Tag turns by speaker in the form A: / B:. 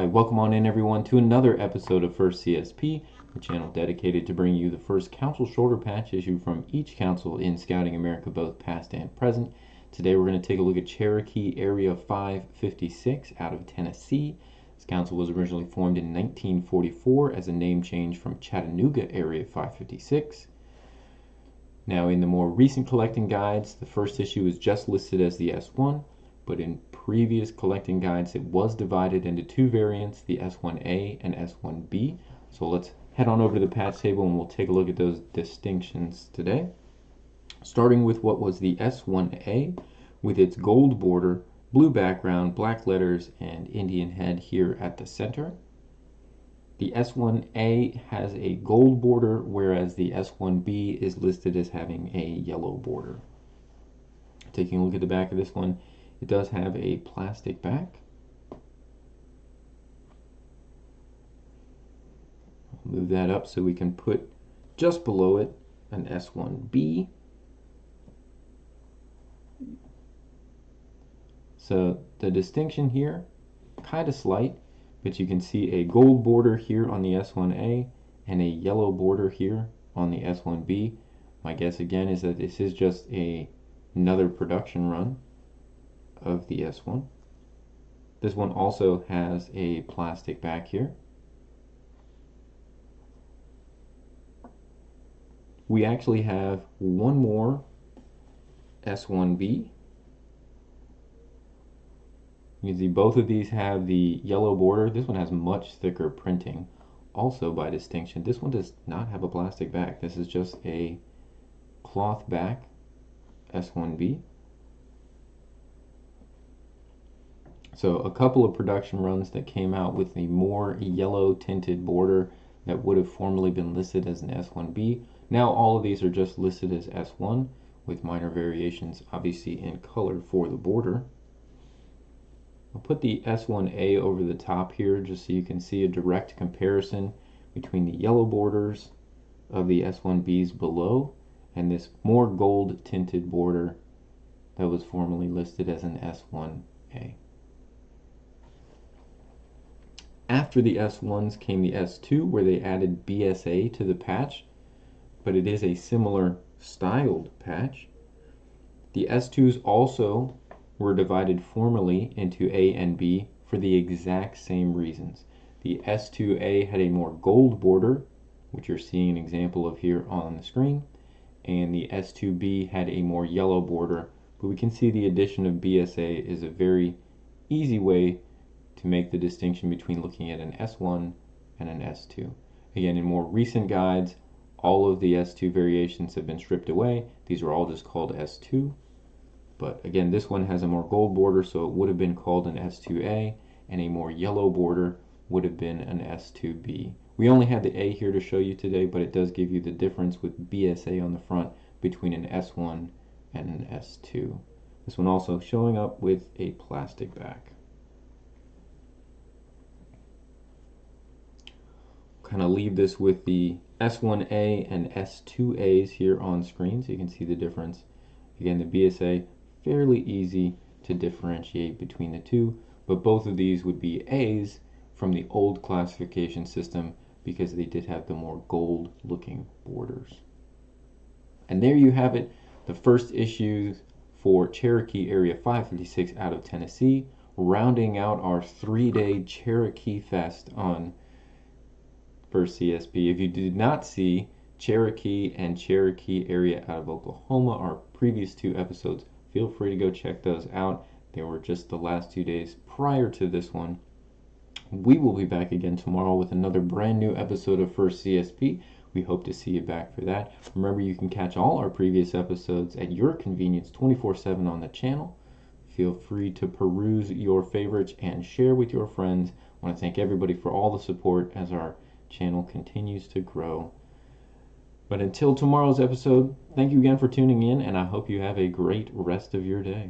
A: Alright, welcome on in everyone to another episode of First CSP, the channel dedicated to bringing you the first council shoulder patch issue from each council in Scouting America, both past and present. Today we're going to take a look at Cherokee Area 556 out of Tennessee. This council was originally formed in 1944 as a name change from Chattanooga Area 556. Now in the more recent collecting guides, the first issue is just listed as the S1, but in previous collecting guides it was divided into two variants, the S1A and S1B. So let's head on over to the patch table and we'll take a look at those distinctions today. Starting with what was the S1A with its gold border, blue background, black letters, and Indian head here at the center. The S1A has a gold border, whereas the S1B is listed as having a yellow border. Taking a look at the back of this one, it does have a plastic back. I'll move that up so we can put just below it an S1B. So the distinction here, kind of slight, but you can see a gold border here on the S1A and a yellow border here on the S1B. My guess again is that this is just another production run of the S1. This one also has a plastic back here. We actually have one more S1B. You can see both of these have the yellow border. This one has much thicker printing. Also by distinction, this one does not have a plastic back. This is just a cloth back S1B. So a couple of production runs that came out with the more yellow tinted border that would have formerly been listed as an S1B. Now all of these are just listed as S1 with minor variations obviously in color for the border. I'll put the S1A over the top here just so you can see a direct comparison between the yellow borders of the S1Bs below and this more gold tinted border that was formerly listed as an S1A. After the S1s came the S2, where they added BSA to the patch, but it is a similar styled patch. The S2s also were divided formally into A and B for the exact same reasons. The S2A had a more gold border, which you're seeing an example of here on the screen, and the S2B had a more yellow border, but we can see the addition of BSA is a very easy way to make the distinction between looking at an S1 and an S2. Again, in more recent guides, all of the S2 variations have been stripped away. These are all just called S2. But again, this one has a more gold border, so it would have been called an S2A, and a more yellow border would have been an S2B. We only have the A here to show you today, but it does give you the difference with BSA on the front between an S1 and an S2. This one also showing up with a plastic back. Kind of leave this with the S1A and S2As here on screen so you can see the difference. Again, the BSA, fairly easy to differentiate between the two, but both of these would be A's from the old classification system because they did have the more gold looking borders. And there you have it, the first issue for Cherokee Area 556 out of Tennessee, rounding out our 3-day Cherokee Fest on First CSP. If you did not see Cherokee and Cherokee Area out of Oklahoma, our previous two episodes, feel free to go check those out. They were just the last 2 days prior to this one. We will be back again tomorrow with another brand new episode of First CSP. We hope to see you back for that. Remember, you can catch all our previous episodes at your convenience 24/7 on the channel. Feel free to peruse your favorites and share with your friends. I want to thank everybody for all the support as our channel continues to grow. But until tomorrow's episode, thank you again for tuning in, and I hope you have a great rest of your day.